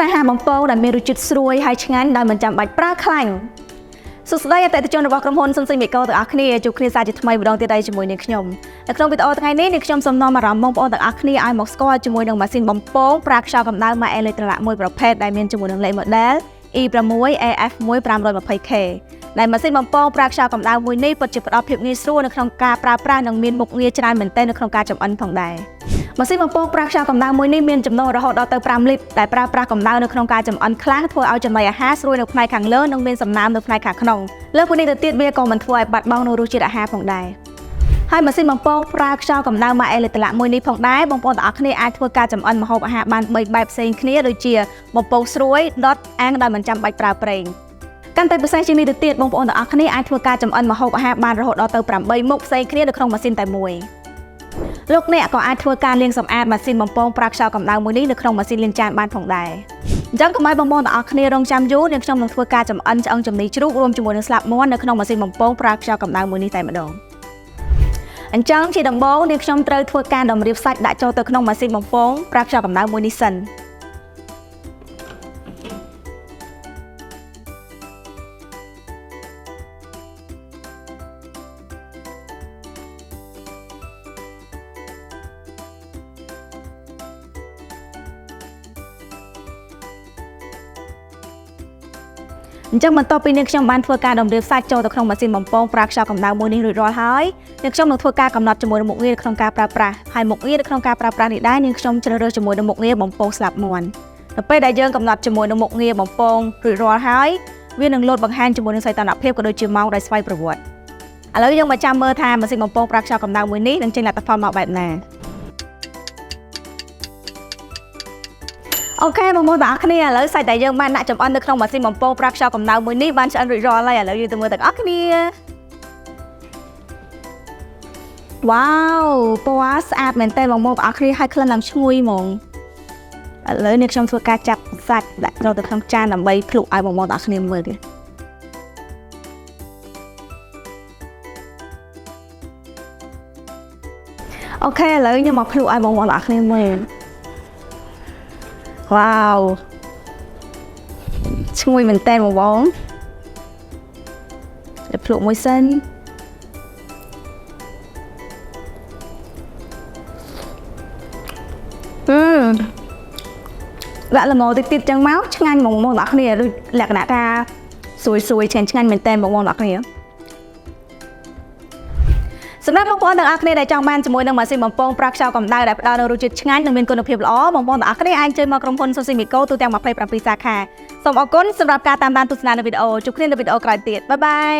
អាហារបំពងដែលមានរសជាតិស្រួយហើយឆ្ងាញ់ដោយមិនចាំបាច់ប្រើខ្លាញ់សួស្តីអតិថិជនរបស់ក្រុមហ៊ុន Sunsimexco ទាំងអស់គ្នាជួបគ្នាសាជាថ្មីម្ដងទៀតហើយជាមួយនឹងខ្ញុំនៅក្នុងវីដេអូថ្ងៃនេះខ្ញុំសូមនាំអារម្មណ៍បងប្អូនទាំងអស់គ្នាឲ្យមកស្គាល់ជាមួយនឹងម៉ាស៊ីនបំពងប្រើខ្យល់កម្ដៅ Electrolux មួយប្រភេទដែលមានជាមួយនឹងលេខ model E6AF1 520K ដែលម៉ាស៊ីនបំពងប្រើខ្យល់កម្ដៅមួយនេះពិតជាផ្ដល់ភាពងាយស្រួលនៅក្នុងការប្រើប្រាស់និងមានមុខងារច្រើនមែនទែននៅក្នុងការចម្អិនផងដែរម៉ាស៊ីនបំពងប្រើខ្យល់កម្ដៅមួយនេះមានចំនួនរហូតដល់ទៅ5លីត្រដែលប្រើប្រាស់កម្ដៅនៅក្នុងការចម្អិនខ្លាំងធ្វើឲ្យចំណីអាហារស្រួយនៅផ្នែកខាងលើនិងមានសំណើមនៅផ្នែកខាងក្នុងលើពីនេះទៅទៀតវាក៏មិនធ្វើឲ្យបាត់បង់នូវរសជាតិអាហារផងដែរហើយម៉ាស៊ីនបំពងប្រើខ្យល់កម្ដៅ Electrolux មួយនេះផងដែរបងប្អូនទាំងអស់គ្នាអាចធ្វើការចម្អិនម្ហូបអាហារបាន3បែបផ្សេងគ្នាដូចជាបំពងស្រួយដុតអាំងដោយមិនចាំបាច់ប្រើប្រេងកាន់តែពិសេសជាងនេះទៅទៀតបងប្អូនទាំងអស់គ្នាអាចធ្វើការចម្អិនម្ហូបអាហារបានរហូតដល់ទៅ8មុខផ្សេងគ្នានៅក្នុងម៉ាស៊ីនតែមួយលោកអ្នកក៏អាចធ្វើការលាងសម្អាតម៉ាស៊ីនបំពងប្រើខ្យល់កម្ដៅមួយនេះនៅក្នុងម៉ាស៊ីនលាងចានបានផងដែរអញ្ចឹងកុំឲ្យបងប្អូនទាំងអស់គ្នារងចាំយូរខ្ញុំនឹងធ្វើការចម្អិនឆ្អឹងចំណីជ្រូករួមជាមួយនឹងស្លាបមាន់នៅក្នុងម៉ាស៊ីនបំពងប្រើខ្យល់កម្ដៅមួយនេះតែម្ដងអញ្ចឹងជាដំបូងខ្ញុំត្រូវធ្វើការតម្រៀបសាច់ដាក់ចូលទៅក្នុងម៉ាស៊ីនបំពងប្រើខ្យល់កម្ដៅមួយនេះសិនអញ្ចឹងបន្ទាប់ពីខ្ញុំបានធ្វើការតម្រៀបសាច់ចូលទៅក្នុងម៉ាស៊ីនបំពងប្រើខ្យល់កម្ដៅមួយនេះរួចរាល់ហើយខ្ញុំនឹងធ្វើការកំណត់ជាមួយនឹងមុខងារក្នុងការប្រើប្រាស់ហើយមុខងារក្នុងការប្រើប្រាស់នេះដែរខ្ញុំជ្រើសរើសជាមួយនឹងមុខងារបំពងស្លាបមាន់ទៅពេលដែលយើងកំណត់ជាមួយនឹងមុខងារបំពងរួចរាល់ហើយវានឹងលោតបង្ហាញជាមួយនឹងសីតុណ្ហភាពក៏ដូចជាម៉ោងដែលស្វ័យប្រវត្តិឥឡូវយើងមកចាំមើលថាម៉ាស៊ីនបំពងប្រើខ្យល់កម្ដៅមួយនេះនឹងចេញលទ្ធផលមកបែបណាអូខេបងប្អូនទាំងអស់គ្នាឥឡូវសាច់ដែលយើងបានដាក់ចម្អិននៅក្នុងម៉ាស៊ីនបំពងប្រើខ្យល់កម្ដៅមួយនេះបានឆ្អិនរួចរាល់ហើយឥឡូវយើងទៅមើលទាំងអស់គ្នាវ៉ាវពណ៌ស្អាតមែនតើបងប្អូនទាំងអស់គ្នាហើយក្លិនឡើងឈ្ងុយហ្មងឥឡូវនេះខ្ញុំធ្វើការចាប់សាច់ដាក់ចូលទៅក្នុងចានដើម្បីភ្លក្សឲ្យបងប្អូនទាំងអស់គ្នាមើលទៀតអូខេឥឡូវខ្ញុំមកភ្លក្សឲ្យបងប្អូនទាំងអស់គ្នាមើលវ៉ាវឈ្ងុយមែនតើបងប្អូនទៅភ្លក្សមួយសិនដាក់ល្ងតិចៗចឹងមកឆ្ងាញ់បងប្អូនទាំងអស់គ្នាដូចលក្ខណៈថាស្រួយឆ្ងាញ់មែនតើបងប្អូនទាំងអស់គ្នាសម្រាប់បងប្អូនទាំងអស់គ្នាដែលចង់បានជាមួយនឹងម៉ាស៊ីនបំពងប្រើខ្យល់កម្ដៅដែលផ្ដល់នូវរសជាតិឆ្ងាញ់និងមានគុណភាពល្អបងប្អូនទាំងអស់គ្នាអាចជួយមកក្រុមហ៊ុន Sunsimexco ទូទាំង27សាខាសូមអរគុណសម្រាប់ការតាមដានទស្សនានៅវីដេអូជួបគ្នានៅវីដេអូក្រោយទៀតបាយបាយ